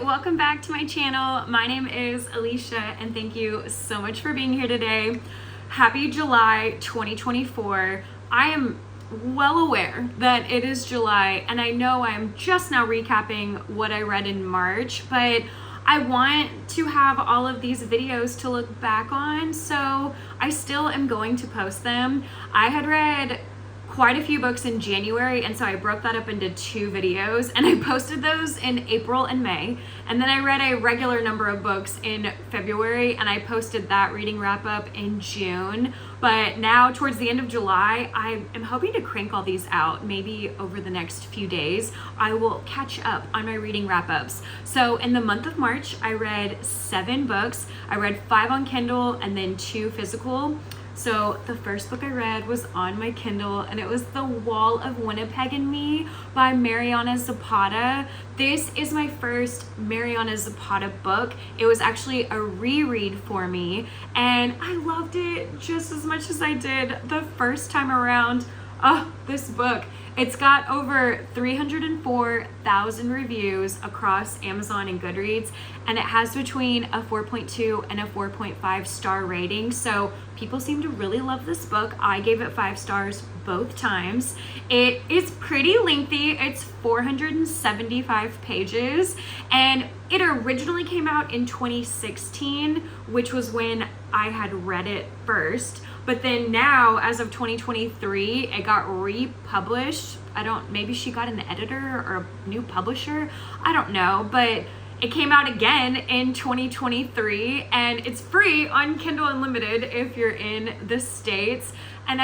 welcome back to my channel. My name is Alicia and thank you so much for being here today. Happy July 2024. I am well aware that it is July and I know I'm just now recapping what I read in March, but I want to have all of these videos to look back on, so I still am going to post them. I had read quite a few books in January, and so I broke that up into 2 videos and I posted those in April and May, and then I read a regular number of books in February and I posted that reading wrap up in June. But now towards the end of July, I am hoping to crank all these out. Maybe over the next few days I will catch up on my reading wrap ups. So in the month of March I read 7 books. I read 5 on Kindle and then 2 physical. So the first book I read was on my Kindle and it was The Wall of Winnipeg and Me by Mariana Zapata. This is my first Mariana Zapata book. It was actually a reread for me and I loved it just as much as I did the first time around. Oh, this book. It's got over 304,000 reviews across Amazon and Goodreads, and it has between a 4.2 and a 4.5 star rating. So people seem to really love this book. I gave it 5 stars both times. It is pretty lengthy. It's 475 pages, and it originally came out in 2016, which was when I had read it first. But then now, as of 2023, it got republished. Maybe she got an editor or a new publisher. I don't know, but it came out again in 2023 and it's free on Kindle Unlimited if you're in the States. And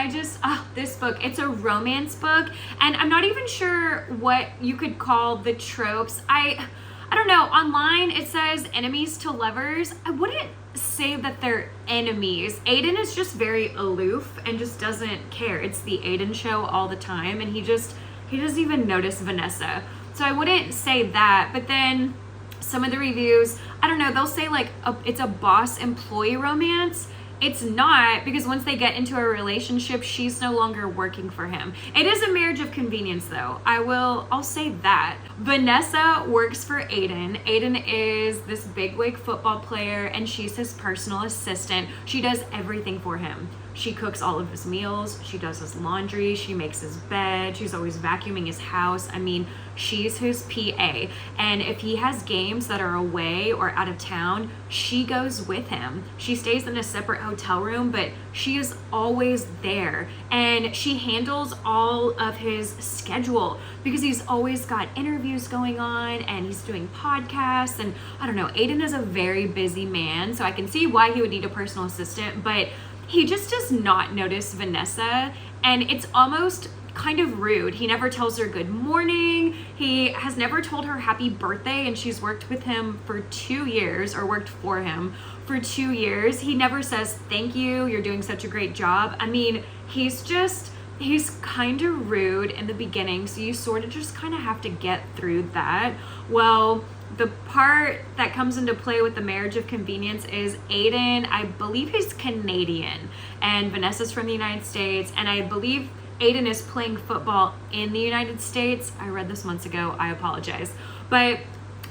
this book, it's a romance book and I'm not even sure what you could call the tropes. I don't know, online it says enemies to lovers. I wouldn't say that they're enemies. Aiden is just very aloof and just doesn't care. It's the Aiden show all the time and he doesn't even notice Vanessa. So I wouldn't say that, but then some of the reviews, I don't know, they'll say like it's a boss employee romance. It's not, because once they get into a relationship, she's no longer working for him. It is a marriage of convenience though. I'll say that. Vanessa works for Aiden. Aiden is this bigwig football player and she's his personal assistant. She does everything for him. She cooks all of his meals, she does his laundry, she makes his bed, she's always vacuuming his house. I mean, she's his PA. And if he has games that are away or out of town, she goes with him. She stays in a separate hotel room, but she is always there. And she handles all of his schedule because he's always got interviews going on and he's doing podcasts. And I don't know, Aiden is a very busy man, so I can see why he would need a personal assistant, but he just does not notice Vanessa, and it's almost kind of rude. He never tells her good morning. He has never told her happy birthday, and she's worked with him for 2 years, or worked for him for 2 years. He never says, thank you, you're doing such a great job. I mean, he's kind of rude in the beginning, so you sort of just kind of have to get through that. Well, the part that comes into play with the marriage of convenience is Aiden, I believe he's Canadian and Vanessa's from the United States, and I believe Aiden is playing football in the United States. I read this months ago, I apologize. But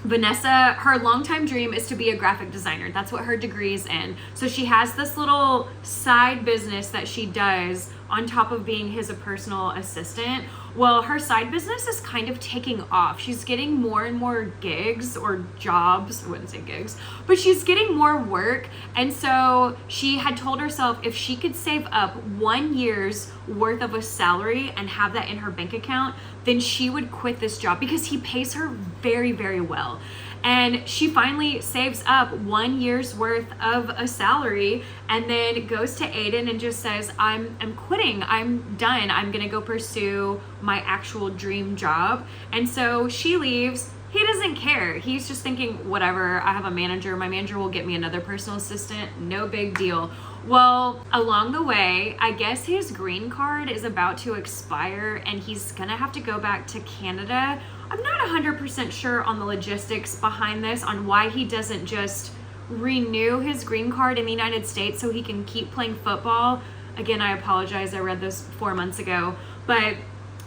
Vanessa, her longtime dream is to be a graphic designer. That's what her degree is in. So she has this little side business that she does on top of being his personal assistant. Well, her side business is kind of taking off. She's getting more and more gigs or jobs. I wouldn't say gigs, but she's getting more work. And so she had told herself if she could save up 1 year's worth of a salary and have that in her bank account, then she would quit this job because he pays her very, very well. And she finally saves up 1 year's worth of a salary and then goes to Aiden and just says, I'm quitting, I'm done, I'm gonna go pursue my actual dream job. And so she leaves. He doesn't care. He's just thinking, whatever, I have a manager, my manager will get me another personal assistant, no big deal. Well, along the way, I guess his green card is about to expire and he's gonna have to go back to Canada. I'm not 100% sure on the logistics behind this, on why he doesn't just renew his green card in the United States so he can keep playing football. Again, I apologize, I read this 4 months ago, but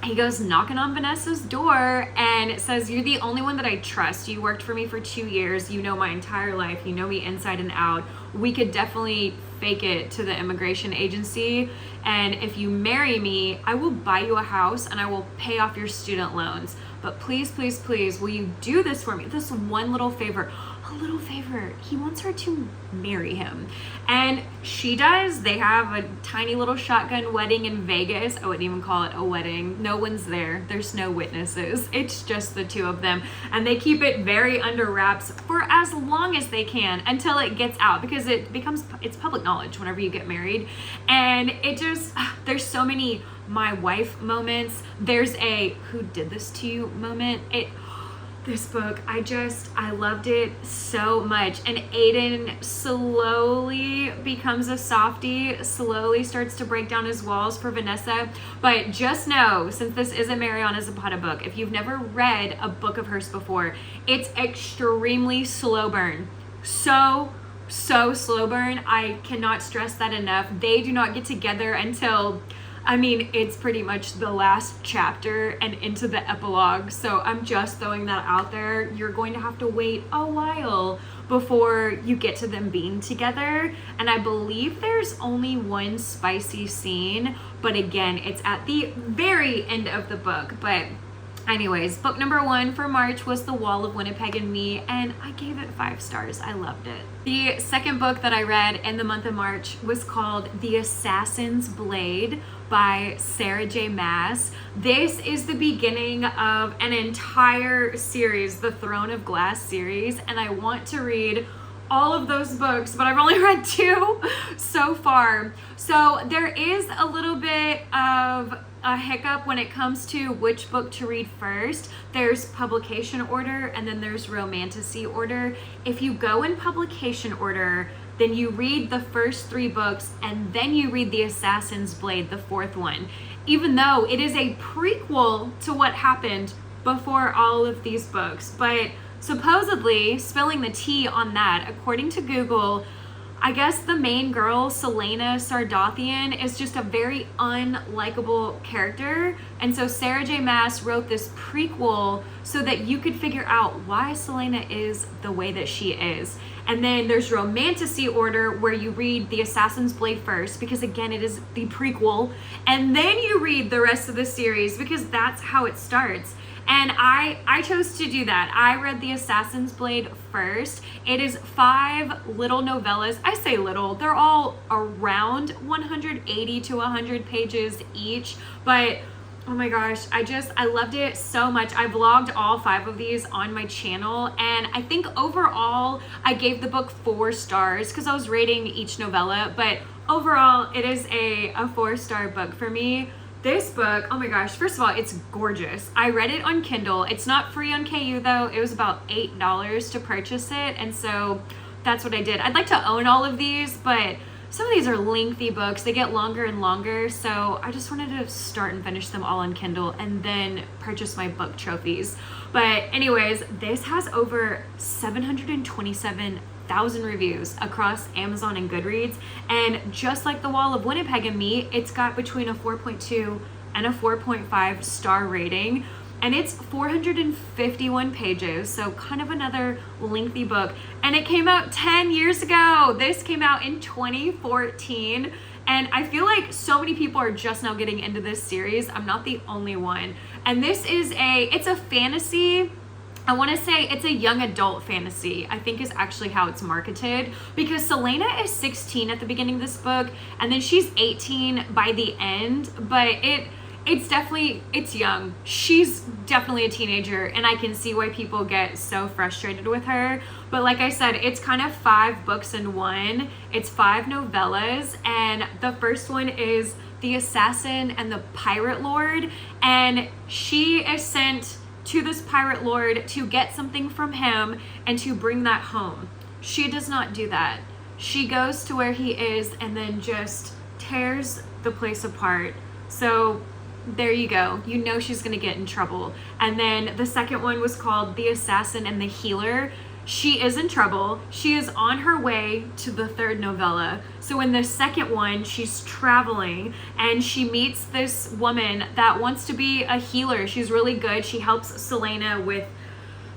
he goes knocking on Vanessa's door and says, "You're the only one that I trust. You worked for me for 2 years. You know my entire life. You know me inside and out. We could definitely fake it to the immigration agency. And if you marry me, I will buy you a house and I will pay off your student loans. But please, please, please, will you do this for me? This one little favor." A little favor. He wants her to marry him. And she does. They have a tiny little shotgun wedding in Vegas. I wouldn't even call it a wedding. No one's there. There's no witnesses. It's just the two of them. And they keep it very under wraps for as long as they can until it gets out, because it's public knowledge whenever you get married. And it just, there's so many my wife moments. There's a who did this to you moment. This book, I loved it so much. And Aiden slowly becomes a softie, slowly starts to break down his walls for Vanessa. But just know, since this is a Mariana Zapata book, if you've never read a book of hers before, it's extremely slow burn. So slow burn. I cannot stress that enough. They do not get together until, it's pretty much the last chapter and into the epilogue. So I'm just throwing that out there. You're going to have to wait a while before you get to them being together. And I believe there's only one spicy scene, but again, it's at the very end of the book. But anyways, book number 1 for March was The Wall of Winnipeg and Me, and I gave it 5 stars. I loved it. The second book that I read in the month of March was called The Assassin's Blade by Sarah J. Maas. This is the beginning of an entire series, the Throne of Glass series, and I want to read all of those books, but I've only read 2 so far. So there is a little bit of a hiccup when it comes to which book to read first. There's publication order and then there's romantasy order. If you go in publication order, then you read the first 3 books and then you read The Assassin's Blade, the 4th one, even though it is a prequel to what happened before all of these books. But supposedly, spilling the tea on that, according to Google, I guess the main girl, Celaena Sardothien, is just a very unlikable character. And so Sarah J. Maas wrote this prequel so that you could figure out why Celaena is the way that she is. And then there's romantasy order, where you read The Assassin's Blade first, because again, it is the prequel. And then you read the rest of the series, because that's how it starts. And I chose to do that. I read The Assassin's Blade first. It is 5 little novellas. I say little, they're all around 180 to 100 pages each. But oh my gosh, I loved it so much. I vlogged all 5 of these on my channel, and I think overall I gave the book 4 stars because I was rating each novella, but overall it is a 4-star book for me. This book, oh my gosh, first of all, it's gorgeous. I read it on Kindle. It's not free on KU though. It was about $8 to purchase it, and so that's what I did. I'd like to own all of these, but some of these are lengthy books. They get longer and longer, so I just wanted to start and finish them all on Kindle and then purchase my book trophies. But anyways, this has over 727,000 reviews across Amazon and Goodreads, and just like The Wall of Winnipeg and Me, it's got between a 4.2 and a 4.5 star rating. And it's 451 pages, so kind of another lengthy book. And it came out 10 years ago. This came out in 2014. And I feel like so many people are just now getting into this series. I'm not the only one. And this is it's a fantasy. I want to say it's a young adult fantasy, I think is actually how it's marketed, because Celaena is 16 at the beginning of this book, and then she's 18 by the end, but it's young. She's definitely a teenager, and I can see why people get so frustrated with her. But like I said, it's kind of 5 books in one. It's 5 novellas, and the first one is The Assassin and the Pirate Lord, and she is sent to this pirate lord to get something from him and to bring that home. She does not do that. She goes to where he is and then just tears the place apart. So there you go. You know she's gonna get in trouble. And then the second one was called The Assassin and the Healer. she is in trouble. She is on her way to the third novella. So in the second one, she's traveling and she meets this woman that wants to be a healer. She's really good. She helps Selena with,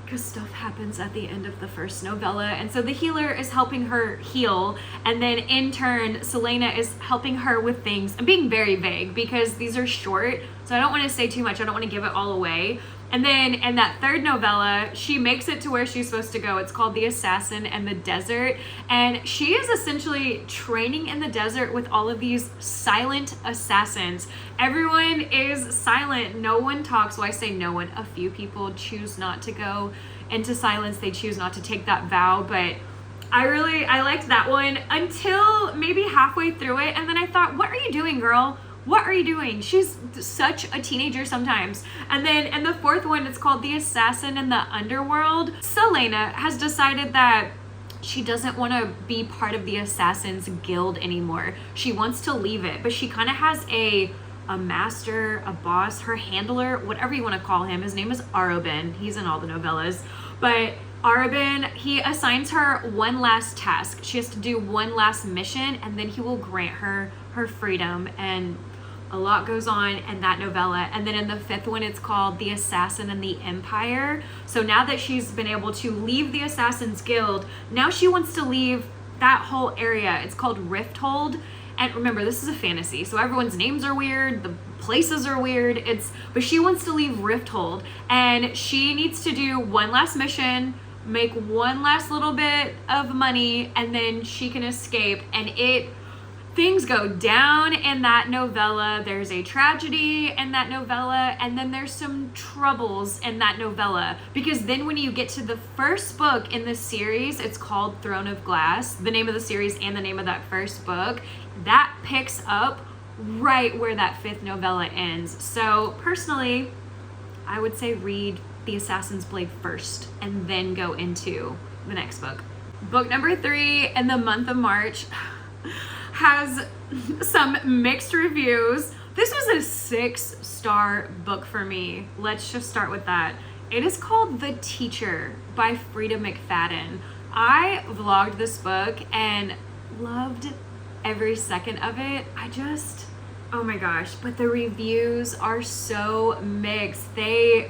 because stuff happens at the end of the first novella, and so the healer is helping her heal, and then in turn Selena is helping her with things. I'm being very vague because these are short, so I don't want to say too much. I don't want to give it all away. And then in that third novella, she makes it to where she's supposed to go. It's called The Assassin and the Desert. And she is essentially training in the desert with all of these silent assassins. Everyone is silent. No one talks. Well, I say no one. A few people choose not to go into silence. They choose not to take that vow. But I liked that one until maybe halfway through it. And then I thought, what are you doing, girl? What are you doing? She's such a teenager sometimes. And then in the fourth one, it's called The Assassin in the Underworld. Selena has decided that she doesn't want to be part of the Assassin's Guild anymore. She wants to leave it, but she kind of has a master, a boss, her handler, whatever you want to call him. His name is Arobin. He's in all the novellas. But Arobin, he assigns her one last task. She has to do one last mission, and then he will grant her her freedom. And a lot goes on in that novella. And then in the fifth one, it's called The Assassin and the Empire. So now that she's been able to leave the Assassin's Guild, now she wants to leave that whole area. It's called Rifthold. And remember, this is a fantasy, so everyone's names are weird, the places are weird. But she wants to leave Rifthold, and she needs to do one last mission, make one last little bit of money, and then she can escape. And things go down in that novella. There's a tragedy in that novella, and then there's some troubles in that novella, because then when you get to the first book in the series, it's called Throne of Glass, the name of the series and the name of that first book, that picks up right where that fifth novella ends. So personally, I would say read The Assassin's Blade first and then go into the next book. Book number 3 in the month of March has some mixed reviews. This was a 6-star book for me. Let's just start with that. It is called The Teacher by Frida McFadden. I vlogged this book and loved every second of it. Oh my gosh, but the reviews are so mixed. I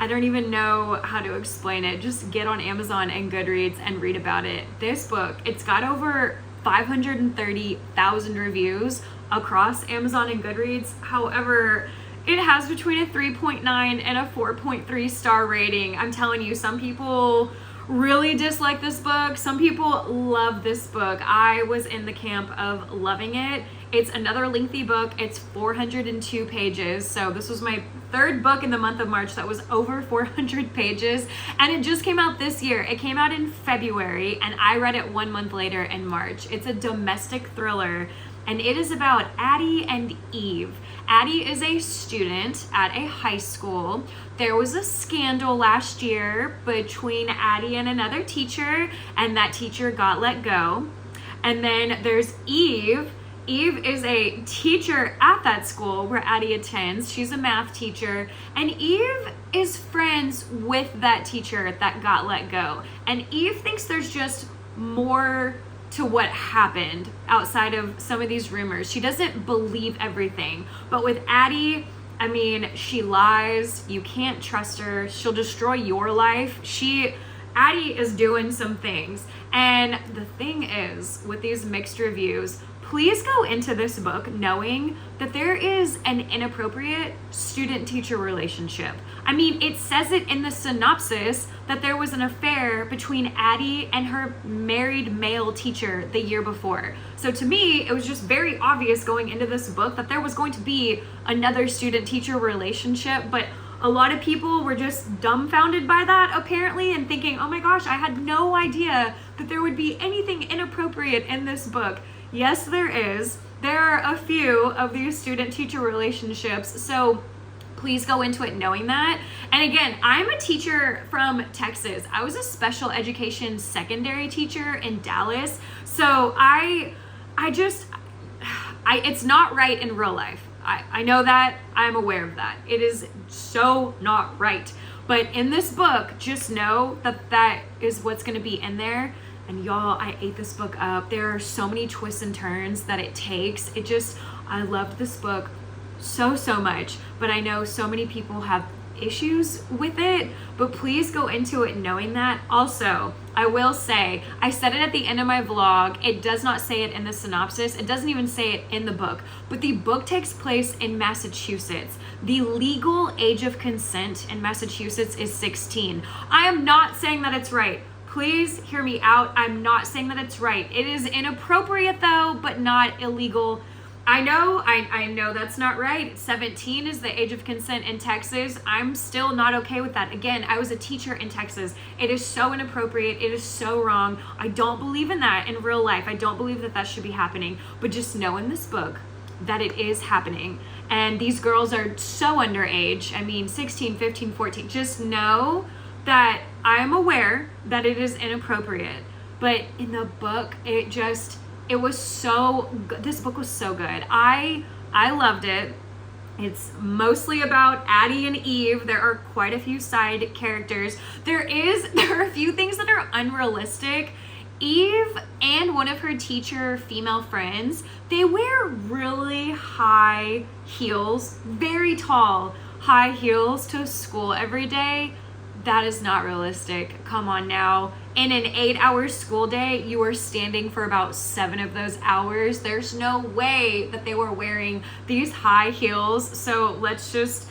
don't even know how to explain it. Just get on Amazon and Goodreads and read about it. This book, it's got over 530,000 reviews across Amazon and Goodreads. However, it has between a 3.9 and a 4.3 star rating. I'm telling you, some people really dislike this book. Some people love this book. I was in the camp of loving it. It's another lengthy book. It's 402 pages. So this was my third book in the month of March that was over 400 pages. And it just came out this year. It came out in February, and I read it 1 month later in March. It's a domestic thriller, and it is about Addie and Eve. Addie is a student at a high school. There was a scandal last year between Addie and another teacher, and that teacher got let go. And then there's Eve. Eve is a teacher at that school where Addie attends. She's a math teacher, and Eve is friends with that teacher that got let go. And Eve thinks there's just more to what happened outside of some of these rumors. She doesn't believe everything. But with Addie, I mean, she lies. You can't trust her. She'll destroy your life. Addie is doing some things. And the thing is, with these mixed reviews, please go into this book knowing that there is an inappropriate student-teacher relationship. I mean, it says it in the synopsis that there was an affair between Addie and her married male teacher the year before. So to me, it was just very obvious going into this book that there was going to be another student-teacher relationship, but a lot of people were just dumbfounded by that apparently and thinking, oh my gosh, I had no idea that there would be anything inappropriate in this book. Yes, there is. There are a few of these student-teacher relationships, so please go into it knowing that. And again, I'm a teacher from Texas. I was a special education secondary teacher in Dallas, so it's not right in real life. I know that. I'm aware of that. It is so not right. But in this book, just know that that is what's going to be in there. And y'all, I ate this book up. There are so many twists and turns that it takes. I loved this book so much, but I know so many people have issues with it, but please go into it knowing that. Also, I will say, I said it at the end of my vlog, it does not say it in the synopsis, it doesn't even say it in the book, but the book takes place in Massachusetts. The legal age of consent in Massachusetts is 16. I am not saying that it's right. Please hear me out. I'm not saying that it's right. It is inappropriate though, but not illegal. I know that's not right. 17 is the age of consent in Texas. I'm still not okay with that. Again, I was a teacher in Texas. It is so inappropriate. It is so wrong. I don't believe in that in real life. I don't believe that that should be happening. But just know in this book that it is happening. And these girls are so underage. I mean, 16, 15, 14. Just know that I am aware that it is inappropriate. But in the book, it was so good. This book was so good. I loved it. It's mostly about Addie and Eve. There are quite a few side characters. There are a few things that are unrealistic. Eve and one of her teacher female friends, they wear really high heels, very tall high heels to school every day. That is not realistic. Come on now. In an 8-hour school day, you are standing for about 7 of those hours. There's no way that they were wearing these high heels. So let's just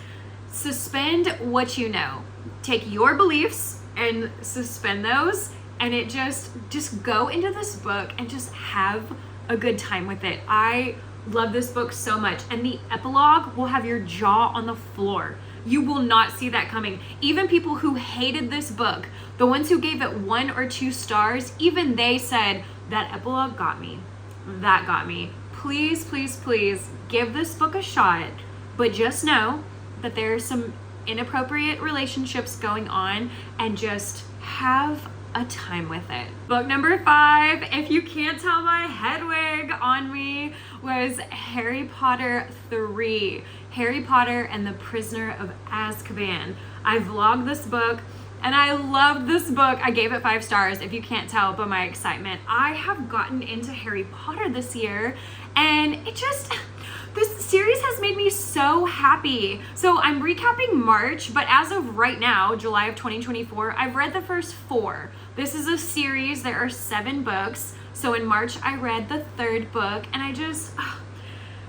suspend what you know. Take your beliefs and suspend those, and it just go into this book and just have a good time with it. I love this book so much. And the epilogue will have your jaw on the floor. You will not see that coming. Even people who hated this book, the ones who gave it 1 or 2 stars, even they said, that epilogue got me. That got me. Please, please, please give this book a shot, but just know that there are some inappropriate relationships going on, and just have a time with it. Book number 5, if you can't tell my head wig on me, was Harry Potter 3. Harry Potter and the Prisoner of Azkaban. I vlogged this book and I loved this book. I gave it 5 stars, if you can't tell by my excitement. I have gotten into Harry Potter this year, and this series has made me so happy. So I'm recapping March, but as of right now, July of 2024, I've read the first 4. This is a series. There are 7 books. So in March, I read the 3rd book, and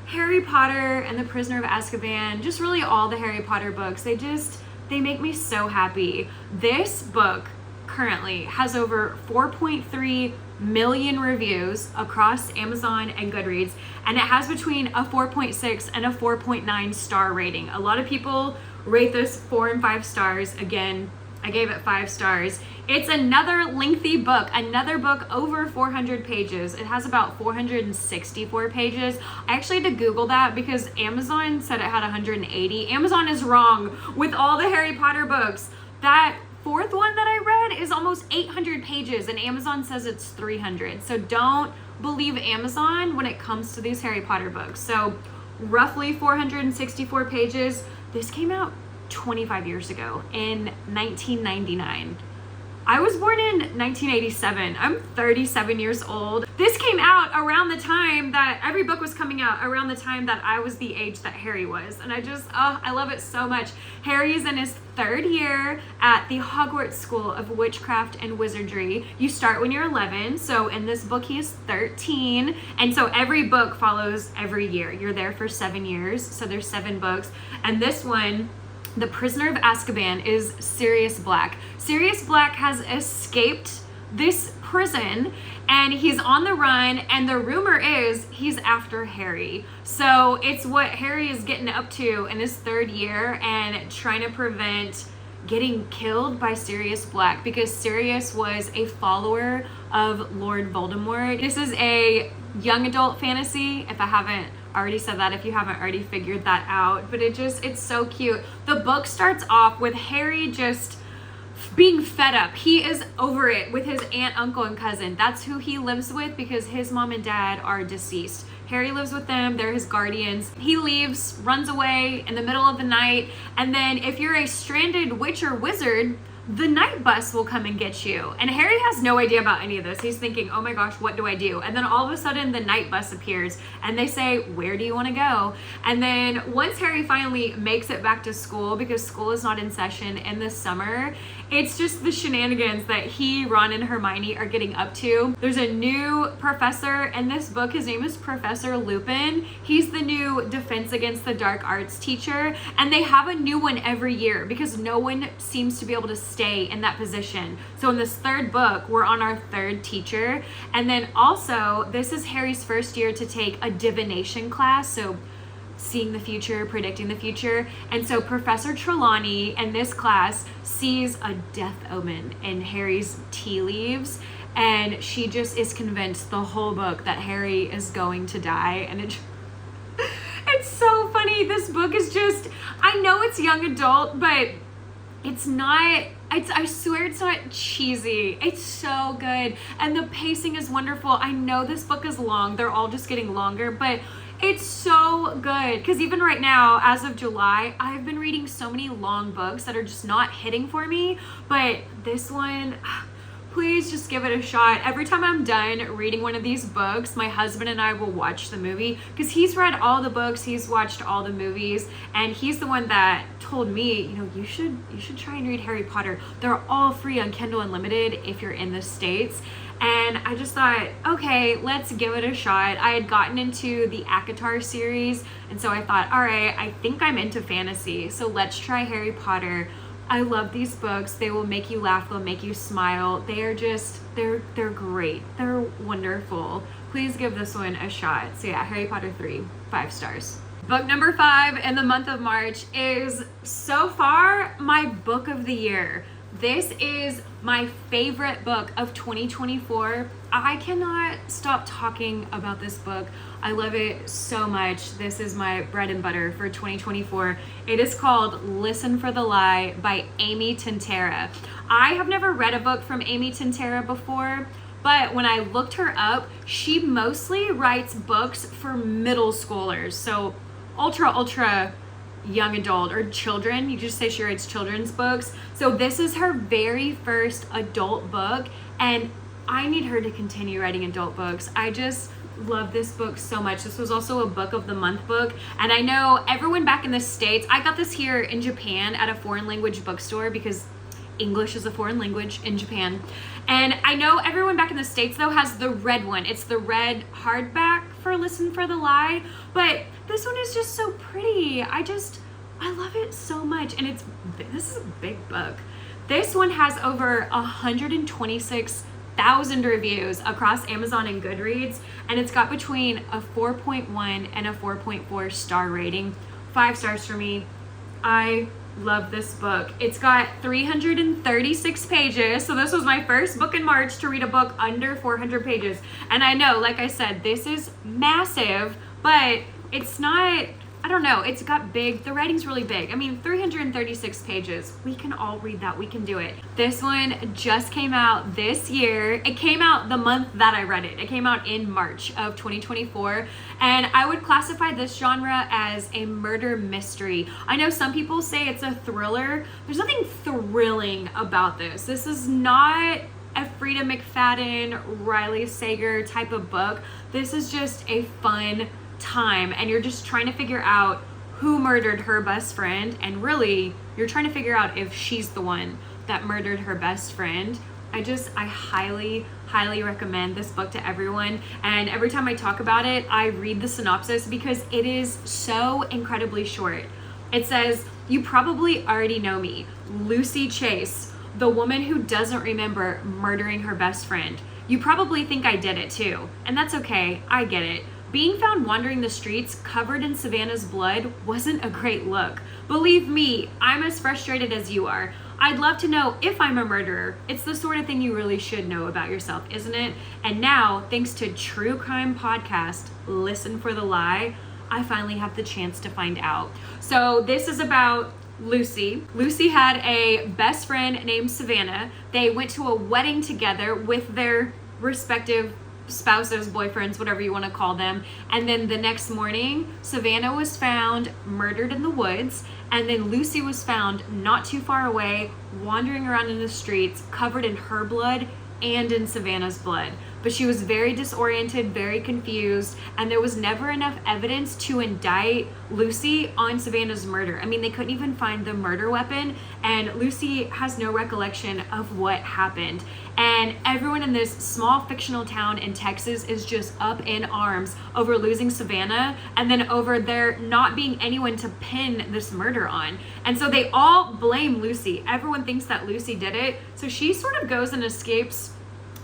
Harry Potter and the Prisoner of Azkaban, just really all the Harry Potter books, they make me so happy. This book currently has over 4.3 million reviews across Amazon and Goodreads, and it has between a 4.6 and a 4.9 star rating. A lot of people rate this 4 and 5 stars. Again, I gave it 5 stars. It's another lengthy book, another book over 400 pages. It has about 464 pages. I actually had to Google that because Amazon said it had 180. Amazon is wrong with all the Harry Potter books. That 4th one that I read is almost 800 pages, and Amazon says it's 300. So don't believe Amazon when it comes to these Harry Potter books. So roughly 464 pages. This came out 25 years ago in 1999. I was born in 1987. I'm 37 years old. This came out around the time that every book was coming out, around the time that I was the age that Harry was. And I love it so much. Harry is in his 3rd year at the Hogwarts School of Witchcraft and Wizardry. You start when you're 11. So in this book, he is 13. And so every book follows every year. You're there for 7 years. So there's 7 books. And this one, The Prisoner of Azkaban, is Sirius Black. Sirius Black has escaped this prison and he's on the run, and the rumor is he's after Harry. So it's what Harry is getting up to in his 3rd year and trying to prevent getting killed by Sirius Black, because Sirius was a follower of Lord Voldemort. This is a young adult fantasy, if I haven't already said that, if you haven't already figured that out, but it's so cute. The book starts off with Harry just being fed up. He is over it with his aunt, uncle, and cousin. That's who he lives with because his mom and dad are deceased. Harry lives with them. They're his guardians. He leaves, runs away in the middle of the night. And then if you're a stranded witch or wizard, the night bus will come and get you. And Harry has no idea about any of this. He's thinking, oh my gosh, what do I do? And then all of a sudden the night bus appears and they say, where do you want to go? And then once Harry finally makes it back to school, because school is not in session in the summer, it's just the shenanigans that he, Ron, and Hermione are getting up to. There's a new professor in this book. His name is Professor Lupin. He's the new Defense Against the Dark Arts teacher. And they have a new one every year because no one seems to be able to stay in that position. So in this third book, we're on our third teacher. And then also, this is Harry's first year to take a divination class. So seeing the future, predicting the future. And so Professor Trelawney in this class sees a death omen in Harry's tea leaves, and she just is convinced the whole book that Harry is going to die. And it's so funny. This book is just, I know it's young adult, but it's not, I swear it's not cheesy. It's so good. And the pacing is wonderful. I know this book is long. They're all just getting longer, but it's so good. Because even right now, as of July, I've been reading so many long books that are just not hitting for me. But this one, please just give it a shot. Every time I'm done reading one of these books, my husband and I will watch the movie because he's read all the books, he's watched all the movies, and he's the one that told me, you know, you should try and read Harry Potter. They're all free on Kindle Unlimited if you're in the States. And I just thought, okay, let's give it a shot. I had gotten into the ACOTAR series, and so I thought, all right, I think I'm into fantasy, so let's try Harry Potter. I love these books. They will make you laugh, they'll make you smile. They are just, they're great. They're wonderful. Please give this one a shot. So yeah, Harry Potter 3, 5 stars. Book number 5 in the month of March is so far my book of the year. This is my favorite book of 2024. I cannot stop talking about this book. I love it so much. This is my bread and butter for 2024. It is called Listen for the Lie by Amy Tintera. I have never read a book from Amy Tintera before, but when I looked her up, she mostly writes books for middle schoolers. So ultra young adult or children. You just say she writes children's books. So this is her very first adult book, and I need her to continue writing adult books. I just love this book so much. This was also a book of the month book, and I know everyone back in the States, I got this here in Japan at a foreign language bookstore because English is a foreign language in Japan. And I know everyone back in the States though has the red one. It's the red hardback for Listen for the Lie, but this one is just so pretty. I love it so much. And this is a big book. This one has over 126,000 reviews across Amazon and Goodreads, and it's got between a 4.1 and a 4.4 star rating. 5 stars for me. I love this book. It's got 336 pages. So this was my first book in March to read a book under 400 pages. And I know, like I said, this is massive, but it's not, I don't know, it's got big, the writing's really big. I mean, 336 pages. We can all read that. We can do it. This one just came out this year. It came out the month that I read it. It came out in March of 2024. And I would classify this genre as a murder mystery. I know some people say it's a thriller. There's nothing thrilling about this. This is not a Frida McFadden, Riley Sager type of book. This is just a fun time, and you're just trying to figure out who murdered her best friend, and really you're trying to figure out if she's the one that murdered her best friend. I highly recommend this book to everyone, and every time I talk about it, I read the synopsis because it is so incredibly short. It says, "You probably already know me, Lucy Chase, the woman who doesn't remember murdering her best friend. You probably think I did it too, and that's okay, I get it. Being found wandering the streets covered in Savannah's blood wasn't a great look. Believe me, I'm as frustrated as you are. I'd love to know if I'm a murderer. It's the sort of thing you really should know about yourself, isn't it? And now, thanks to true crime podcast, Listen for the Lie, I finally have the chance to find out." So this is about Lucy. Lucy had a best friend named Savannah. They went to a wedding together with their respective spouses, boyfriends, whatever you want to call them. And then the next morning, Savannah was found murdered in the woods. And then Lucy was found not too far away, wandering around in the streets, covered in her blood and in Savannah's blood. But she was very disoriented, very confused, and there was never enough evidence to indict Lucy on Savannah's murder. I mean, they couldn't even find the murder weapon, and Lucy has no recollection of what happened. And everyone in this small fictional town in Texas is just up in arms over losing Savannah, and then over there not being anyone to pin this murder on. And so they all blame Lucy. Everyone thinks that Lucy did it. So she sort of goes and escapes.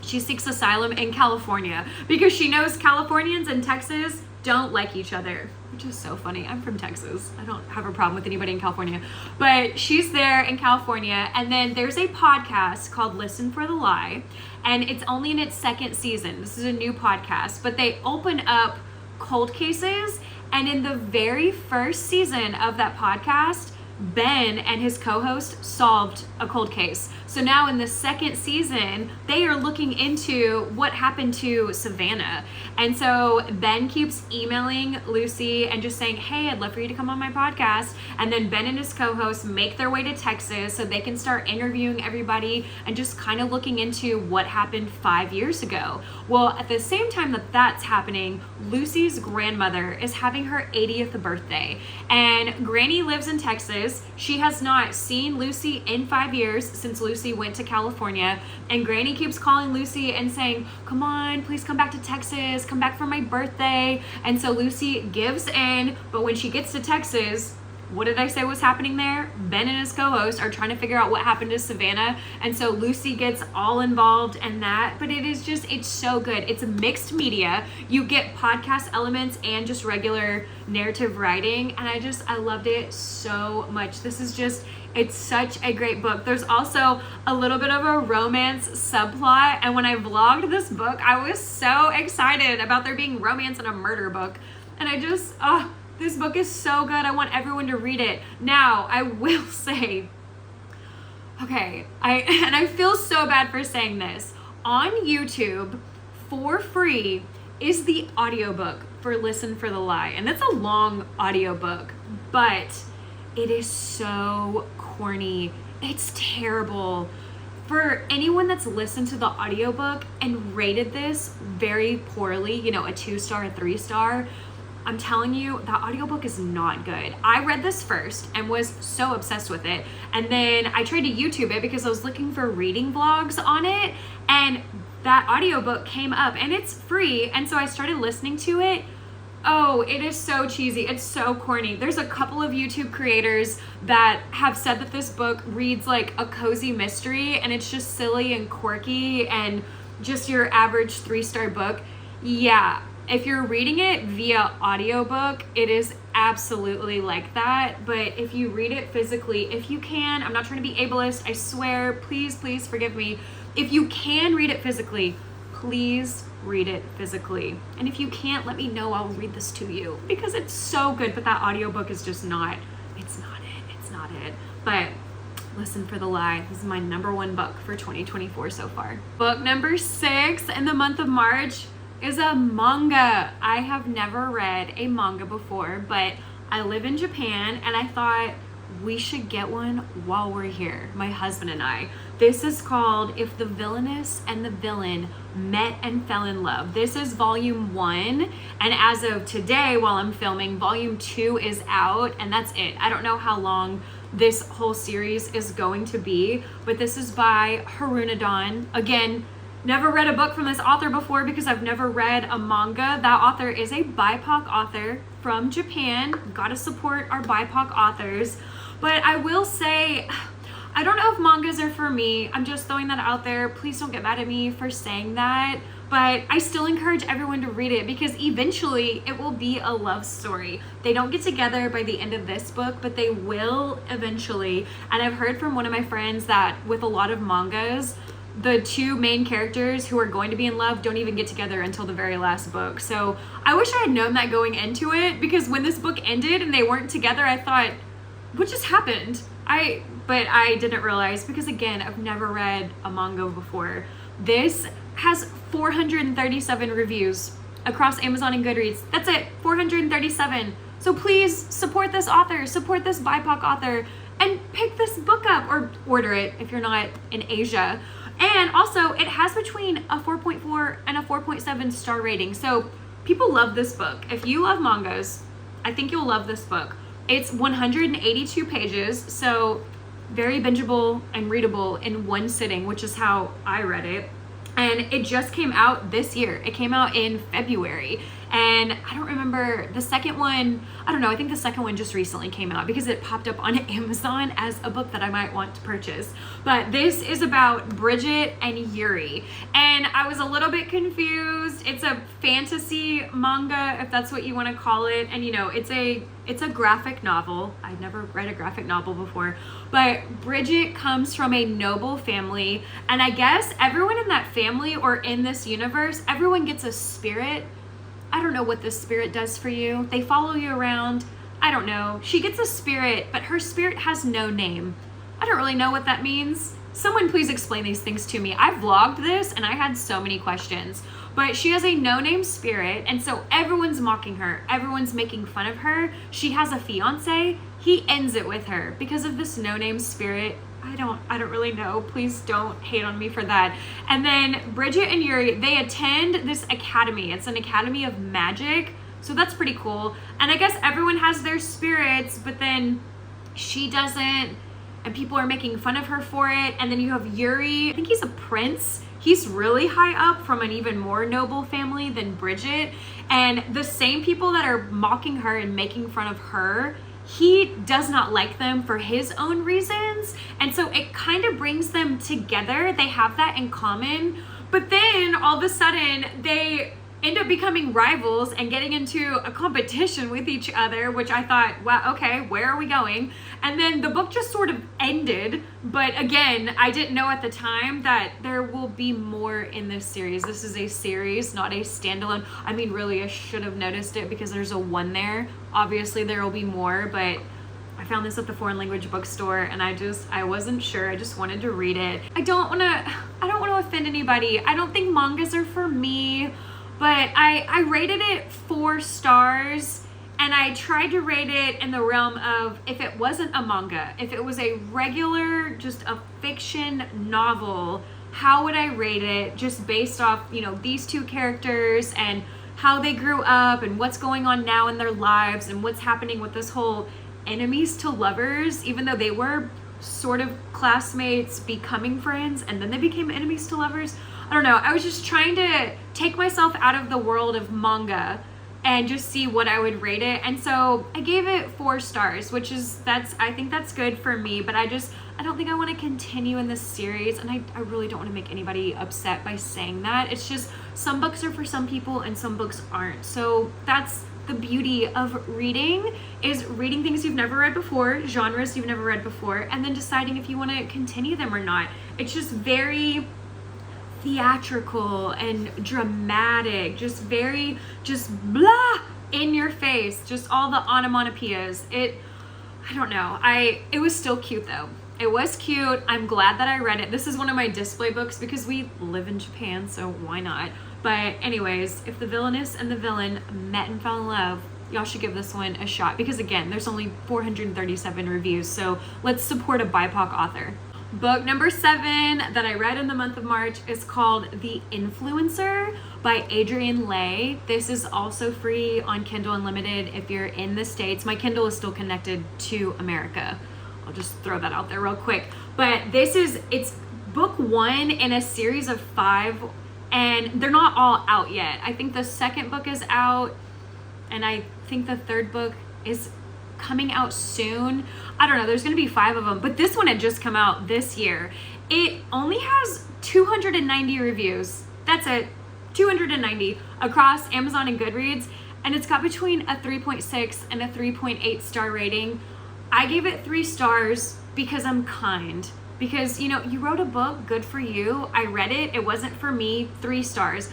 She seeks asylum in California because she knows Californians and Texas don't like each other, which is so funny. I'm from Texas. I don't have a problem with anybody in California, but she's there in California. And then there's a podcast called Listen for the Lie, and it's only in its second season. This is a new podcast, but they open up cold cases. And in the very first season of that podcast, Ben and his co-host solved a cold case. So now in the second season, they are looking into what happened to Savannah. And so Ben keeps emailing Lucy and just saying, hey, I'd love for you to come on my podcast. And then Ben and his co-host make their way to Texas so they can start interviewing everybody and just kind of looking into what happened 5 years ago. Well, at the same time that that's happening, Lucy's grandmother is having her 80th birthday. And Granny lives in Texas. She has not seen Lucy in 5 years since Lucy went to California, and Granny keeps calling Lucy and saying, come on, please come back to Texas, come back for my birthday. And so Lucy gives in, but when she gets to Texas, what did I say was happening there? Ben and his co-host are trying to figure out what happened to Savannah, and so Lucy gets all involved in that. But it's so good. It's a mixed media. You get podcast elements and just regular narrative writing, and I loved it so much. It's such a great book. There's also a little bit of a romance subplot, and when I vlogged this book, I was so excited about there being romance in a murder book. And this book is so good. I want everyone to read it. Now, I will say, I feel so bad for saying this. On YouTube, for free, is the audiobook for Listen for the Lie. And it's a long audiobook, but it is so corny. It's terrible. For anyone that's listened to the audiobook and rated this very poorly, a 2-star, a 3-star, I'm telling you, that audiobook is not good. I read this first and was so obsessed with it. And then I tried to YouTube it because I was looking for reading vlogs on it. And that audiobook came up and it's free. And so I started listening to it. Oh, it is so cheesy. It's so corny. There's a couple of YouTube creators that have said that this book reads like a cozy mystery and it's just silly and quirky and just your average 3-star book. Yeah. If you're reading it via audiobook, it is absolutely like that. But if you read it physically, if you can, I'm not trying to be ableist, I swear, please forgive me. If you can read it physically, please read it physically. And if you can't, let me know, I'll read this to you because it's so good, but that audiobook is just not it. But Listen for the Lie. This is my #1 book for 2024 so far. Book number 6 in the month of March is a manga. I have never read a manga before, but I live in Japan and I thought we should get one while we're here, my husband and I. This is called If the Villainess and the Villain Met and Fell in Love. This is volume 1, and as of today while I'm filming, volume 2 is out, and that's it. I don't know how long this whole series is going to be, but this is by Haruna. Again, never read a book from this author before because I've never read a manga. That author is a BIPOC author from Japan. Gotta support our BIPOC authors. But I will say, I don't know if mangas are for me. I'm just throwing that out there. Please don't get mad at me for saying that. But I still encourage everyone to read it because eventually it will be a love story. They don't get together by the end of this book, but they will eventually. And I've heard from one of my friends that with a lot of mangas, the 2 main characters who are going to be in love don't even get together until the very last book. So I wish I had known that going into it, because when this book ended and they weren't together, I thought, what just happened? But I didn't realize, because again, I've never read a manga before. This has 437 reviews across Amazon and Goodreads. That's it, 437. So please support this author, support this BIPOC author, and pick this book up or order it if you're not in Asia. And also, it has between a 4.4 and a 4.7 star rating. So people love this book. If you love mangas, I think you'll love this book. It's 182 pages, so very bingeable and readable in one sitting, which is how I read it. And it just came out this year. It came out in February. And I don't remember the second one. I don't know. I think the second one just recently came out because it popped up on Amazon as a book that I might want to purchase. But this is about Bridget and Yuri. And I was a little bit confused. It's a fantasy manga, if that's what you want to call it. And you know, it's a graphic novel. I've never read a graphic novel before. But Bridget comes from a noble family. And I guess everyone in that family, or in this universe, everyone gets a spirit. I don't know what this spirit does for you. They follow you around. I don't know. She gets a spirit, but her spirit has no name. I don't really know what that means. Someone please explain these things to me. I vlogged this and I had so many questions. But she has a no-name spirit, and so everyone's mocking her. Everyone's making fun of her. She has a fiance. He ends it with her because of this no-name spirit. I don't really know. Please don't hate on me for that. And then Bridget and Yuri, they attend this academy. It's an academy of magic. So that's pretty cool. And I guess everyone has their spirits, but then she doesn't, and people are making fun of her for it. And then you have Yuri. I think he's a prince. He's really high up from an even more noble family than Bridget. And the same people that are mocking her and making fun of her, he does not like them for his own reasons. And so it kind of brings them together. They have that in common. But then all of a sudden they end up becoming rivals and getting into a competition with each other, which I thought, wow, okay, where are we going? And then the book just sort of ended. But again, I didn't know at the time that there will be more in this series. This is a series, not a standalone. I mean, really, I should have noticed it because there's a 1 there. Obviously, there will be more, but I found this at the foreign language bookstore and I wasn't sure. I just wanted to read it. I don't want to offend anybody. I don't think mangas are for me. But I rated it 4 stars, and I tried to rate it in the realm of, if it wasn't a manga, if it was a regular, just a fiction novel, how would I rate it just based off, you know, these 2 characters and how they grew up and what's going on now in their lives and what's happening with this whole enemies to lovers, even though they were sort of classmates becoming friends and then they became enemies to lovers. I don't know. I was just trying to take myself out of the world of manga and just see what I would rate it. And so I gave it 4 stars, which is, I think that's good for me, but I don't think I want to continue in this series. And I really don't want to make anybody upset by saying that. It's just, some books are for some people and some books aren't. So that's the beauty of reading, is reading things you've never read before, genres you've never read before, and then deciding if you want to continue them or not. It's just very theatrical and dramatic, just very, just blah, in your face, just all the onomatopoeias. I don't know. It was still cute though. It was cute. I'm glad that I read it. This is one of my display books because we live in Japan, so why not? But anyways, if the villainess and the villain met and fell in love, y'all should give this one a shot, because again, there's only 437 reviews, so let's support a BIPOC author. Book number 7 that I read in the month of March is called The Influencer by Adrienne Lay. This is also free on Kindle Unlimited if you're in the States. My Kindle is still connected to America. I'll just throw that out there real quick. But it's book 1 in a series of 5, and they're not all out yet. I think the second book is out, and I think the third book is coming out soon. I don't know, there's gonna be 5 of them, but this one had just come out this year. It only has 290 reviews. That's it, 290 across Amazon and Goodreads, and it's got between a 3.6 and a 3.8 star rating. I gave it 3 stars because I'm kind. Because, you know, you wrote a book, good for you. I read it, it wasn't for me, 3 stars.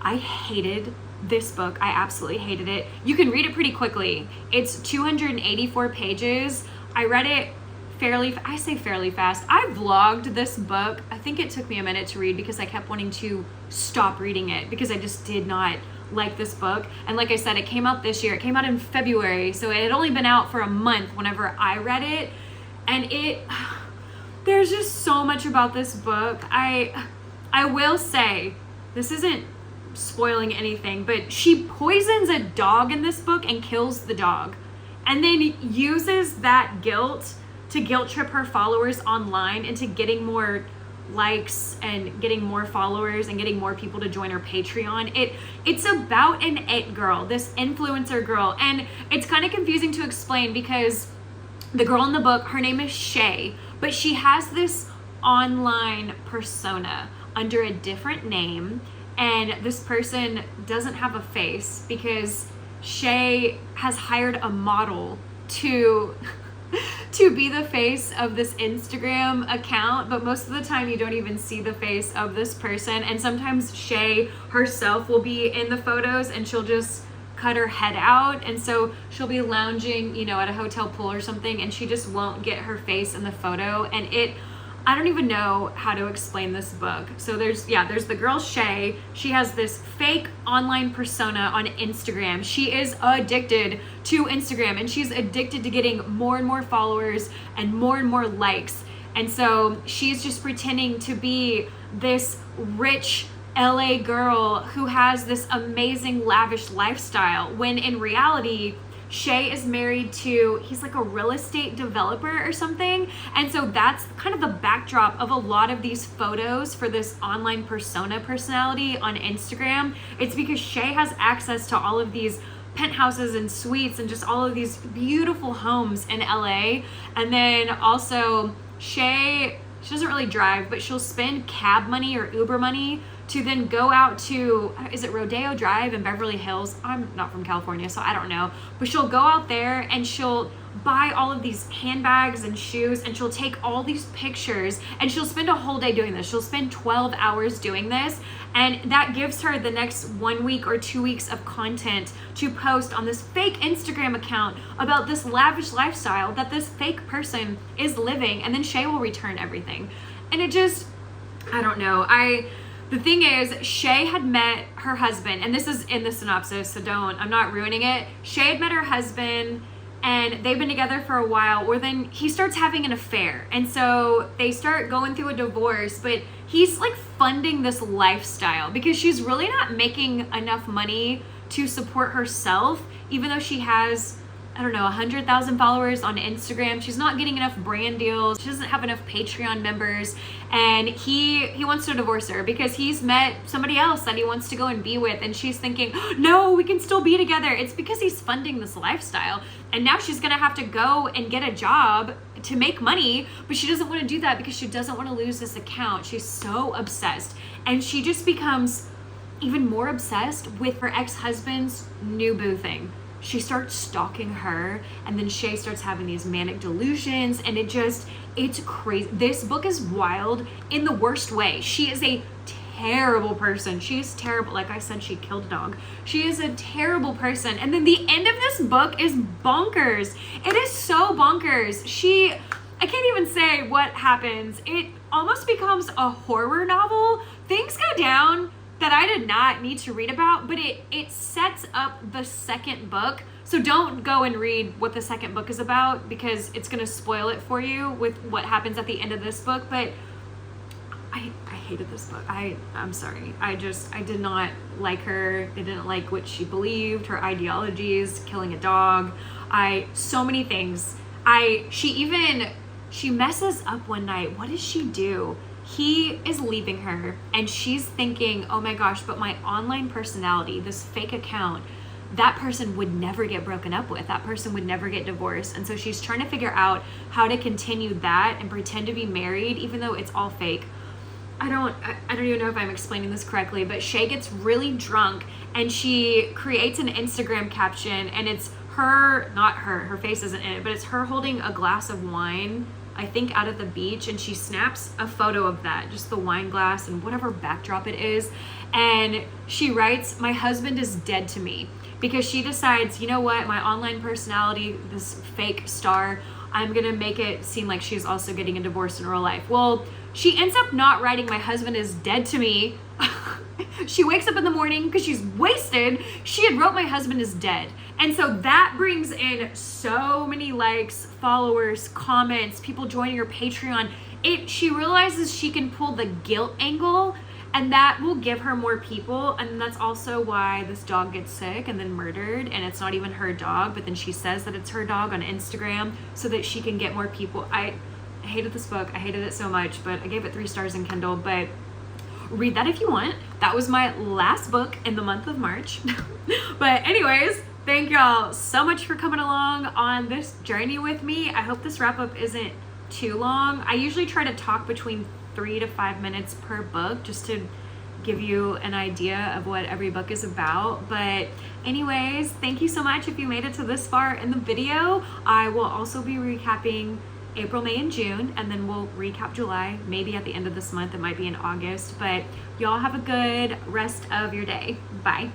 I hated this book. I absolutely hated it. You can read it pretty quickly. It's 284 pages. I read it I say fairly fast. I vlogged this book. I think it took me a minute to read because I kept wanting to stop reading it because I just did not like this book. And like I said, it came out this year. It came out in February, so it had only been out for a month whenever I read it. And there's just so much about this book. I will say, this isn't spoiling anything, but she poisons a dog in this book and kills the dog, and then uses that guilt to guilt trip her followers online into getting more likes and getting more followers and getting more people to join her Patreon. It's about an it girl, this influencer girl, and it's kind of confusing to explain because the girl in the book, her name is Shay, but she has this online persona under a different name, and this person doesn't have a face because Shay has hired a model to be the face of this Instagram account, but most of the time you don't even see the face of this person. And sometimes Shay herself will be in the photos and she'll just cut her head out, and so she'll be lounging, at a hotel pool or something, and she just won't get her face in the photo. And I don't even know how to explain this book. So there's the girl Shay. She has this fake online persona on Instagram. She is addicted to Instagram, and she's addicted to getting more and more followers and more likes. And so she's just pretending to be this rich LA girl who has this amazing lavish lifestyle, when in reality Shay is married to, he's like a real estate developer or something. And so that's kind of the backdrop of a lot of these photos for this online personality on Instagram. It's because Shay has access to all of these penthouses and suites and just all of these beautiful homes in LA. And then also she doesn't really drive, but she'll spend cab money or Uber money to then go out to, is it Rodeo Drive in Beverly Hills? I'm not from California, so I don't know. But she'll go out there and she'll buy all of these handbags and shoes, and she'll take all these pictures, and she'll spend a whole day doing this. She'll spend 12 hours doing this, and that gives her the next 1 week or 2 weeks of content to post on this fake Instagram account about this lavish lifestyle that this fake person is living, and then Shay will return everything. And it just, I don't know. The thing is, Shay had met her husband, and this is in the synopsis, so I'm not ruining it. Shay had met her husband, and they've been together for a while, where then he starts having an affair. And so they start going through a divorce, but he's like funding this lifestyle because she's really not making enough money to support herself, even though she has, 100,000 followers on Instagram. She's not getting enough brand deals. She doesn't have enough Patreon members. And he wants to divorce her because he's met somebody else that he wants to go and be with. And she's thinking, no, we can still be together. It's because he's funding this lifestyle. And now she's going to have to go and get a job to make money, but she doesn't want to do that because she doesn't want to lose this account. She's so obsessed. And she just becomes even more obsessed with her ex-husband's new boo thing. She starts stalking her, and then Shay starts having these manic delusions, and it's crazy. This book is wild in the worst way. She is a terrible person. She is terrible. Like I said, she killed a dog. She is a terrible person. And then the end of this book is bonkers. It is so bonkers. I can't even say what happens. It almost becomes a horror novel. Things go down that I did not need to read about, but it sets up the second book. So don't go and read what the second book is about because it's going to spoil it for you with what happens at the end of this book. But I hated this book. I'm sorry. I did not like her. I didn't like what she believed, her ideologies, killing a dog. So many things. She messes up one night. What does she do? He is leaving her, and she's thinking, oh my gosh, but my online personality, this fake account, that person would never get broken up with. That person would never get divorced. And so she's trying to figure out how to continue that and pretend to be married, even though it's all fake. I don't even know if I'm explaining this correctly, but Shay gets really drunk, and she creates an Instagram caption, and it's her face isn't in it, but it's her holding a glass of wine, I think out at the beach, and she snaps a photo of that, just the wine glass and whatever backdrop it is. And she writes, my husband is dead to me, because she decides, you know what, my online personality, this fake star, I'm gonna make it seem like she's also getting a divorce in real life. Well, she ends up not writing "My husband is dead" to me. She wakes up in the morning because she's wasted. She had wrote "My husband is dead." And so that brings in so many likes, followers, comments, people joining her Patreon. She realizes she can pull the guilt angle, and that will give her more people. And that's also why this dog gets sick and then murdered, and it's not even her dog, but then she says that it's her dog on Instagram so that she can get more people. I hated this book. I hated it so much, but I gave it 3 stars in Kindle. But read that if you want. That was my last book in the month of March. But anyways, thank y'all so much for coming along on this journey with me. I hope this wrap up isn't too long. I usually try to talk between 3 to 5 minutes per book just to give you an idea of what every book is about. But anyways, thank you so much if you made it to this far in the video. I will also be recapping April, May, and June, and then we'll recap July, maybe at the end of this month. It might be in August, but y'all have a good rest of your day. Bye.